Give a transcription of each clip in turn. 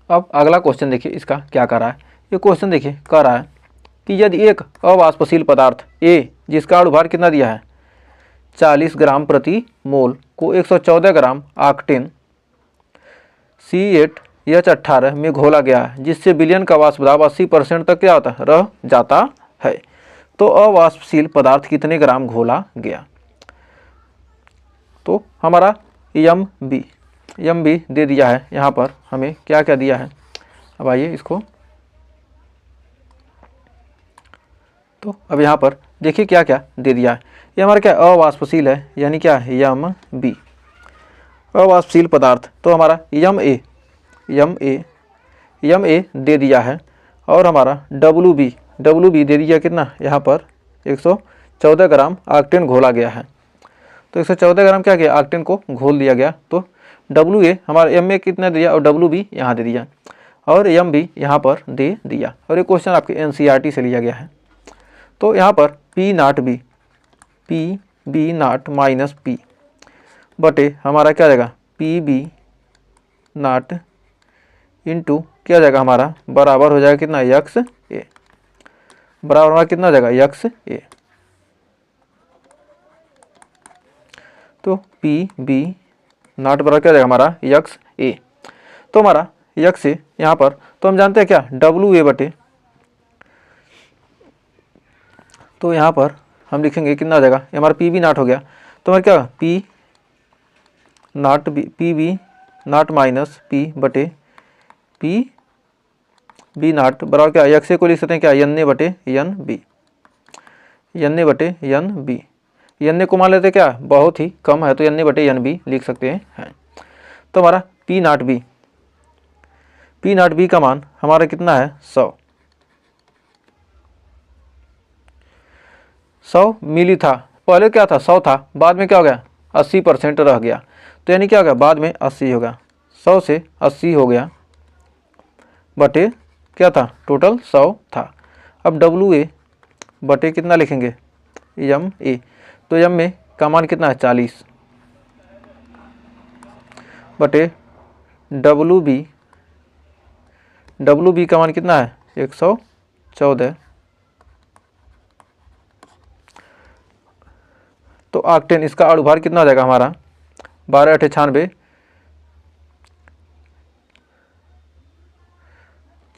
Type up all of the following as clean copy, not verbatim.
अब अगला क्वेश्चन देखिए इसका क्या कर रहा है। ये क्वेश्चन देखिए कह रहा है कि यदि एक अवाष्पशील पदार्थ A जिसका अणुभार कितना दिया है 40 ग्राम प्रति मोल को 114 ग्राम ऑक्टेन C8H18 में घोला गया है, जिससे विलयन का वाष्प दाब 80% तक क्या होता है रह जाता है, तो अवाष्पशील पदार्थ कितने ग्राम घोला गया। तो हमारा एम बी दे दिया है। यहाँ पर हमें क्या क्या दिया है, अब आइए इसको, तो अब यहाँ पर देखिए क्या क्या दे दिया है। ये हमारा क्या अवाष्पशील है, यानी क्या है एम बी अवाष्पशील पदार्थ, तो हमारा एम ए दे दिया है। और हमारा डब्लू बी दे दिया कितना, यहाँ पर 114 ग्राम ऑक्टेन घोला गया है। तो 114 ग्राम क्या किया ऑक्टेन को घोल दिया गया। तो डब्लू ए हमारा एम ए कितना दिया और डब्लू बी यहाँ दे दिया और एम बी यहाँ पर दे दिया। और ये क्वेश्चन आपके एनसीईआरटी से लिया गया है। तो यहाँ पर पी बी नाट माइनस पी बटे हमारा क्या जाएगा पी बी नाट इंटू क्या जाएगा हमारा बराबर हो जाएगा कितना यक्स ए, बराबर हमारा कितना हो जाएगा यक्स ए। तो पी बी नाट बराबर क्या जाएगा हमारा यक्स ए। तो हमारा यक्स ए यहाँ पर, तो हम जानते हैं क्या डब्लू ए बटे, तो यहाँ पर हम लिखेंगे कितना हो जाएगा हमारा पी बी नाट हो गया। तो हमारा क्या पी बी नाट माइनस पी बटे पी बी नाट बराबर क्या यक्स ए को लिख सकते हैं क्या एन ए बटे एन बी, एन ए को मान लेते क्या बहुत ही कम है, तो एन ए बटे एन बी लिख सकते हैं। तो हमारा पी नाट बी का मान हमारा कितना है 100 मिली था। पहले क्या था 100 था, बाद में क्या हो गया 80% रह गया, तो यानी क्या हो गया बाद में 80 हो गया, 100 से 80 हो गया बटे क्या था टोटल 100 था। अब डब्लू ए बटे कितना लिखेंगे एम ए, तो एम ए का मान कितना है 40 बटे डब्लू बी का मान कितना है 114। तो ऑक्टेन इसका अणुभार कितना हो जाएगा हमारा 12×8=96,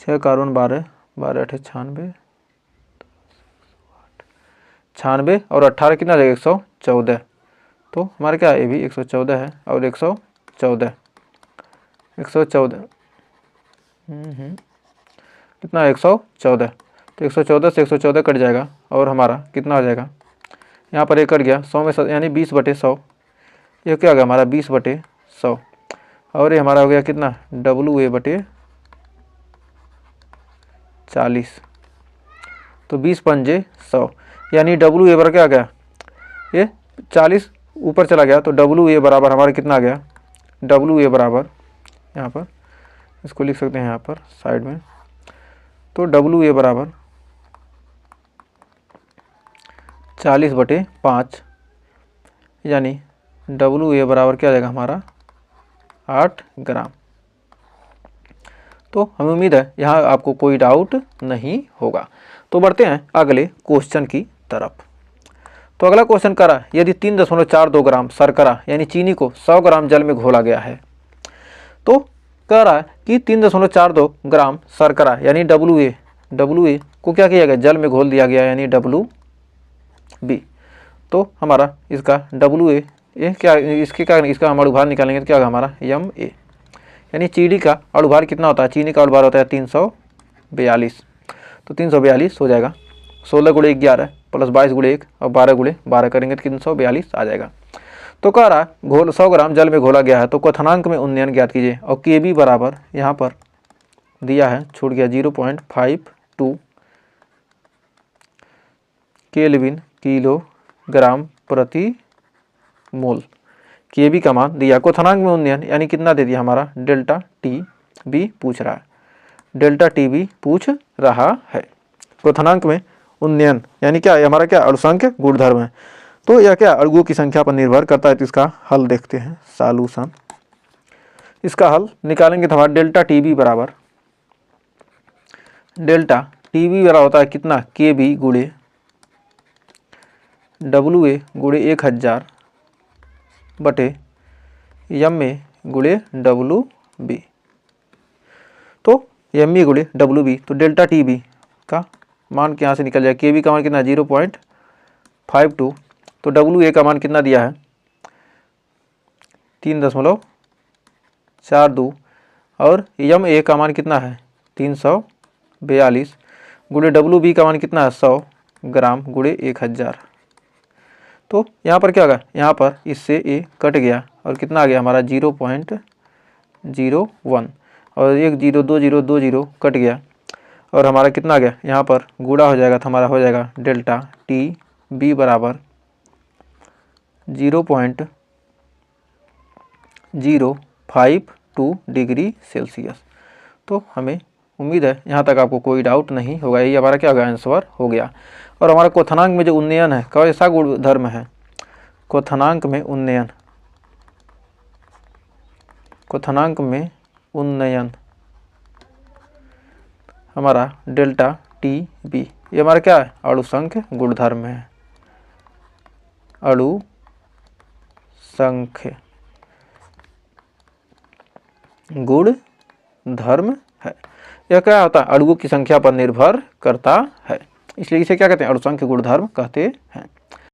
6 कार्बन 12×8=96 और 18 कितना हो जाएगा 114। तो हमारा क्या है ये भी 114 है और 114 कितना 114, तो 114 से 114 कट जाएगा और हमारा कितना हो जाएगा यहाँ पर एक कट गया 100 में यानी 20/100, ये क्या हो गया हमारा 20/100 और ये हमारा हो गया कितना डब्लू ए बटे 40, तो 20×5=100 यानी डब्लू ए बराबर क्या आ गया ये 40 ऊपर चला गया, तो डब्लू ए बराबर हमारा कितना आ गया डब्लू ए बराबर यहाँ पर इसको लिख सकते हैं यहाँ पर साइड में, तो डब्लू ए बराबर 40/5 यानी डब्लू ए बराबर क्या आ जाएगा हमारा 8 ग्राम। तो हमें उम्मीद है यहाँ आपको कोई डाउट नहीं होगा। तो बढ़ते हैं अगले क्वेश्चन की तरफ। तो अगला क्वेश्चन कह रहा है यदि 3.42 ग्राम शर्करा यानी चीनी को 100 ग्राम जल में घोला गया है, तो कह रहा है कि 3.42 ग्राम शर्करा यानी डब्लू ए को क्या किया गया जल में घोल दिया गया यानी डब्लू बी। तो हमारा इसका डब्लू ए क्या इसके क्या इसका हम अणुभार निकालेंगे तो क्या होगा हमारा एम ए, यानी चीनी का अणुभार कितना होता है, चीनी का अणुभार होता है 342, तो 342 हो जाएगा 16×11 + 22×1 और 12×12 करेंगे तो 342 आ जाएगा। तो कह रहा है घोल 100 ग्राम जल में घोला गया है, तो क्वथनांक में उन्नयन ज्ञात कीजिए। और के बी बराबर यहाँ पर दिया है छूट गया 0.52 केल्विन किलोग्राम प्रति मोल, के बी का मान दिया। क्वथनांक में उन्नयन यानी कितना दे दिया हमारा डेल्टा टी बी पूछ रहा है, डेल्टा टी बी पूछ रहा है। क्वथनांक में उन्नयन यानी क्या हमारा क्या अणुसंख्य गुणधर्म है, तो यह क्या अणुओं की संख्या पर निर्भर करता है। तो इसका हल देखते हैं सॉल्यूशन। इसका हल निकालेंगे तो हमारा डेल्टा टी बी बराबर होता है कितना, के बी गुणे डब्लू ए गुणे 1000 बटे एम ए गुणे डब्लू बी। तो एम ए गुणे डब्लू बी, तो डेल्टा टी बी का मान के यहाँ से निकल जाए, के बी का मान कितना 0.52, तो डब्लू ए का मान कितना दिया है 3.42 और एम ए का मान कितना है 342 गुणे डब्लू बी का मान कितना है 100 ग्राम गुणे 1000। तो यहाँ पर क्या होगा, यहाँ पर इससे ए कट गया और कितना आ गया हमारा 0.01 और 1 0 2 0 2 0 कट गया और हमारा कितना आ गया, यहाँ पर गुणा हो जाएगा तो हमारा हो जाएगा डेल्टा टी बी बराबर 0.052 डिग्री सेल्सियस। तो हमें उम्मीद है यहाँ तक आपको कोई डाउट नहीं होगा, यही हमारा क्या होगा आंसर हो गया। और हमारा क्वथनांक में जो उन्नयन है कैसा गुणधर्म है, क्वथनांक में उन्नयन हमारा डेल्टा टी बी, ये हमारा क्या है अणुसंख्य गुणधर्म है, अणुसंख्य गुणधर्म है। यह क्या होता है, अणुओं की संख्या पर निर्भर करता है, इसलिए इसे क्या कहते हैं अणुसंख्य गुणधर्म कहते हैं।